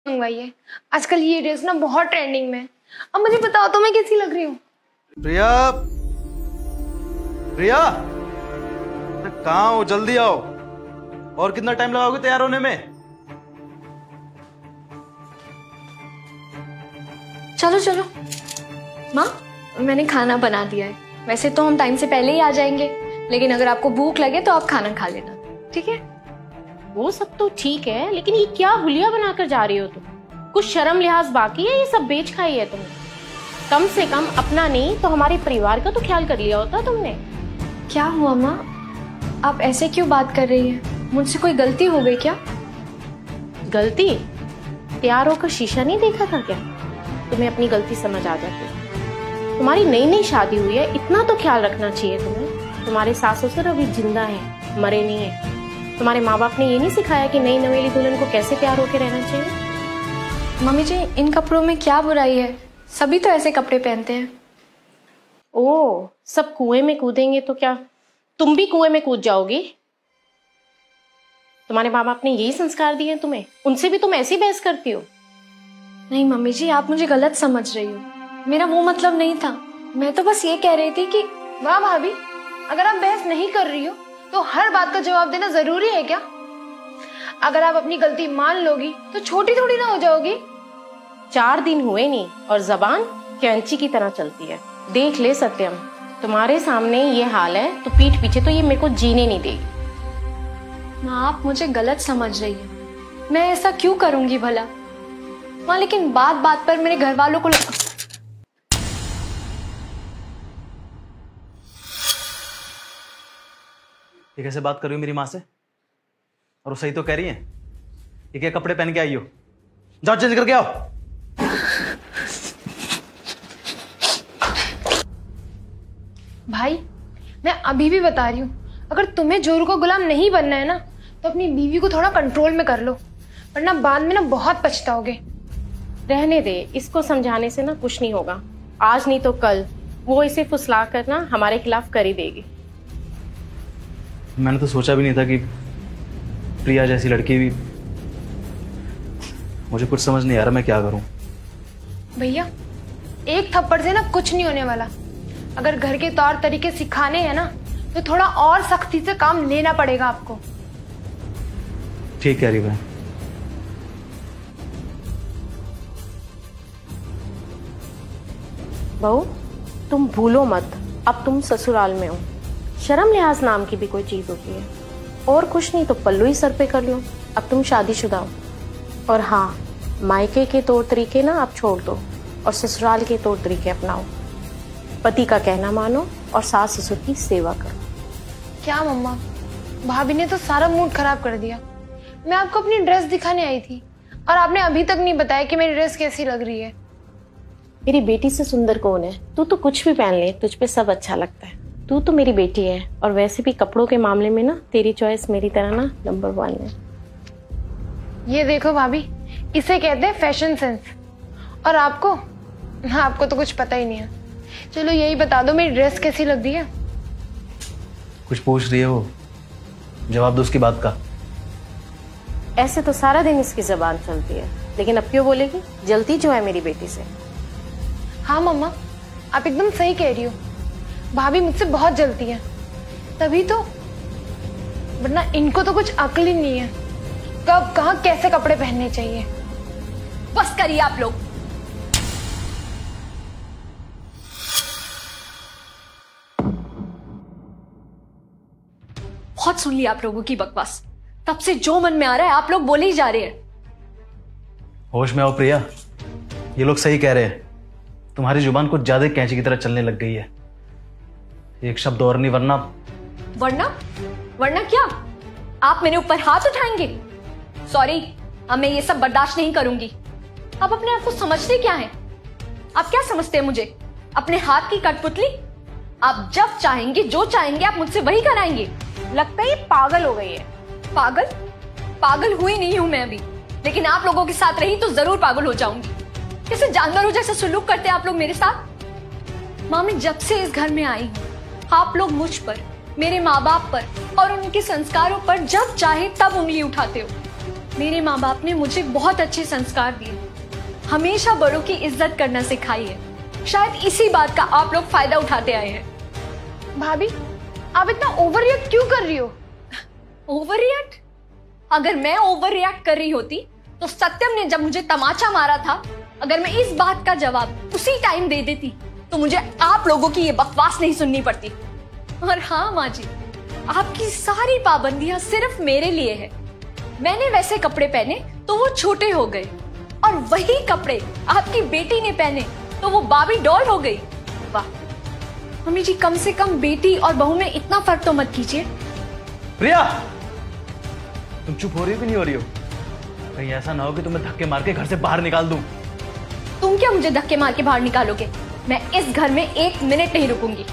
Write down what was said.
मंगवाई है। आजकल ये ड्रेस ना बहुत ट्रेंडिंग में है। अब मुझे बताओ तो मैं कैसी लग रही हूँ? प्रिया, प्रिया, कहाँ हो? जल्दी आओ। और कितना टाइम लगाओगे तैयार होने में? चलो चलो। माँ, मैंने खाना बना दिया है। वैसे तो हम टाइम से पहले ही आ जाएंगे, लेकिन अगर आपको भूख लगे तो आप खाना खा लेना, ठीक है? वो सब तो ठीक है, लेकिन ये क्या हुलिया बनाकर जा रही हो तुम? कुछ शर्म लिहाज बाकी है? ये सब बेच खाई है तुमने। कम से कम अपना नहीं तो हमारे परिवार का तो ख्याल कर लिया होता तुमने। क्या हुआ माँ, आप ऐसे क्यों बात कर रही हैं? मुझसे कोई गलती हो गई क्या? गलती? तैयार होकर शीशा नहीं देखा था क्या? तुम्हें अपनी गलती समझ आ जाती। तुम्हारी नई नई शादी हुई है, इतना तो ख्याल रखना चाहिए तुम्हें। तुम्हारे सास ससुर अभी जिंदा है, मरे नहीं है। तुम्हारे माँ बाप ने ये नहीं सिखाया कि नई नवेली दुल्हन को कैसे तैयार होकर रहना चाहिए? मम्मी जी, इन कपड़ों में क्या बुराई है? सभी तो ऐसे कपड़े पहनते हैं। ओह, सब कुएं में कूदेंगे तो क्या तुम भी कुएं में कूद जाओगी? तुम्हारे माँ बाप ने यही संस्कार दिए हैं तुम्हें? उनसे भी तुम ऐसी बहस करती हो? नहीं मम्मी जी, आप मुझे गलत समझ रही हो। मेरा वो मतलब नहीं था। मैं तो बस ये कह रही थी कि वाह भाभी, अगर आप बहस नहीं कर रही हो तो हर बात का जवाब देना जरूरी है क्या? अगर आप अपनी गलती मान लोगी तो छोटी थोड़ी ना हो जाओगी। 4 दिन हुए नहीं और जबान कैंची की तरह चलती है। देख ले सत्यम, तुम्हारे सामने ये हाल है तो पीठ पीछे तो ये मेरे को जीने नहीं देगी। माँ, आप मुझे गलत समझ रही है। मैं ऐसा क्यों करूंगी भला? माँ, लेकिन बात बात पर मेरे घर वालों को ये कैसे बात कर रही हो मेरी माँ से? और वो सही तो कह रही है। ये क्या कपड़े पहन के आई हो? जाओ चेंज करके आओ। भाई, मैं अभी भी बता रही हूँ, अगर तुम्हें जोरू का गुलाम नहीं बनना है ना तो अपनी बीवी को थोड़ा कंट्रोल में कर लो, वरना बाद में ना बहुत पछताओगे। रहने दे, इसको समझाने से ना कुछ नहीं होगा। आज नहीं तो कल वो इसे फुसला कर ना हमारे खिलाफ कर ही देगी। मैंने तो सोचा भी नहीं था कि प्रिया जैसी लड़की भी। मुझे कुछ समझ नहीं आ रहा मैं क्या करूं। भैया, एक थप्पड़ से ना कुछ नहीं होने वाला। अगर घर के तौर तरीके सिखाने हैं ना तो थोड़ा और सख्ती से काम लेना पड़ेगा आपको। ठीक कह रही बहन। बहू, तुम भूलो मत, अब तुम ससुराल में हो। शर्म लिहाज नाम की भी कोई चीज होती है। और कुछ नहीं तो पल्लू ही सर पे कर लो। अब तुम शादीशुदा हो। और हाँ, मायके के तौर तरीके ना आप छोड़ दो और ससुराल के तौर तरीके अपनाओ। पति का कहना मानो और सास ससुर की सेवा करो। क्या मम्मा, भाभी ने तो सारा मूड खराब कर दिया। मैं आपको अपनी ड्रेस दिखाने आई थी और आपने अभी तक नहीं बताया कि मेरी ड्रेस कैसी लग रही है। मेरी बेटी से सुंदर कौन है? तू तो कुछ भी पहन ले, तुझ पे सब अच्छा लगता है। तू तो मेरी बेटी है और वैसे भी कपड़ों के मामले में ना तेरी चॉइस मेरी तरह ना नंबर 1 है। ये देखो भाभी, इसे कहते हैं फैशन सेंस। और आपको तो कुछ पता ही नहीं है। चलो यही बता दो, मेरी ड्रेस कैसी लग रही है? कुछ पूछ रही है वो, जवाब दो उसकी बात का। ऐसे तो सारा दिन इसकी जबान चलती है, लेकिन अब क्यों बोलेगी? जलती जो है मेरी बेटी से। हाँ मम्मा, आप एकदम सही कह रही हो। भाभी मुझसे बहुत जलती है, तभी तो। वरना इनको तो कुछ अक्ल ही नहीं है, कब कहाँ कैसे कपड़े पहनने चाहिए। बस करिए आप लोग। बहुत सुन लिया आप लोगों की बकवास। तब से जो मन में आ रहा है आप लोग बोले ही जा रहे हैं। होश में आओ प्रिया, ये लोग सही कह रहे हैं। तुम्हारी जुबान कुछ ज्यादा कैंची की तरह चलने लग गई है। एक शब्द और नहीं, वरना वरना क्या? आप मेरे ऊपर हाथ उठाएंगे? सॉरी, अब मैं ये सब बर्दाश्त नहीं करूंगी। आप अपने आप को समझते क्या हैं? आप क्या समझते हैं मुझे? अपने हाथ की कठपुतली? आप जब चाहेंगे, जो चाहेंगे आप मुझसे वही कराएंगे। लगता है ये पागल हो गई है। पागल हुई नहीं हूं मैं अभी, लेकिन आप लोगों के साथ रही तो जरूर पागल हो जाऊंगी। कैसे जानवरों जैसा सुलूक करते हैं आप लोग मेरे साथ। माँ, मैं जब से इस घर में आई हूँ, आप लोग मुझ पर, मेरे माँ बाप पर और उनके संस्कारों पर जब चाहे तब उंगली उठाते हो। मेरे माँ बाप ने मुझे बहुत अच्छे संस्कार दिए, हमेशा बड़ों की इज्जत करना सिखाई है। शायद इसी बात का आप लोग फायदा उठाते आए हैं। भाभी, आप इतना ओवर रिएक्ट क्यों कर रही हो? Over react? अगर मैं ओवर रिएक्ट कर रही होती तो सत्यम ने जब मुझे तमाचा मारा था, अगर मैं इस बात का जवाब उसी टाइम दे देती तो मुझे आप लोगों की ये बकवास नहीं सुननी पड़ती। और हाँ माँ जी, आपकी सारी पाबंदियां सिर्फ मेरे लिए है। मैंने वैसे कपड़े पहने तो वो छोटे हो गए, और वही कपड़े आपकी बेटी ने पहने तो वो बाबी डॉल हो गई। वाह मम्मी जी, कम से कम बेटी और बहू में इतना फर्क तो मत कीजिए। प्रिया, तुम चुप हो रही हो कि नहीं हो रही हो? कहीं ऐसा ना हो कि तुम्हें धक्के मार के घर से बाहर निकाल दूं। तुम क्या मुझे धक्के मार के बाहर निकालोगे? मैं इस घर में 1 मिनट नहीं रुकूंगी।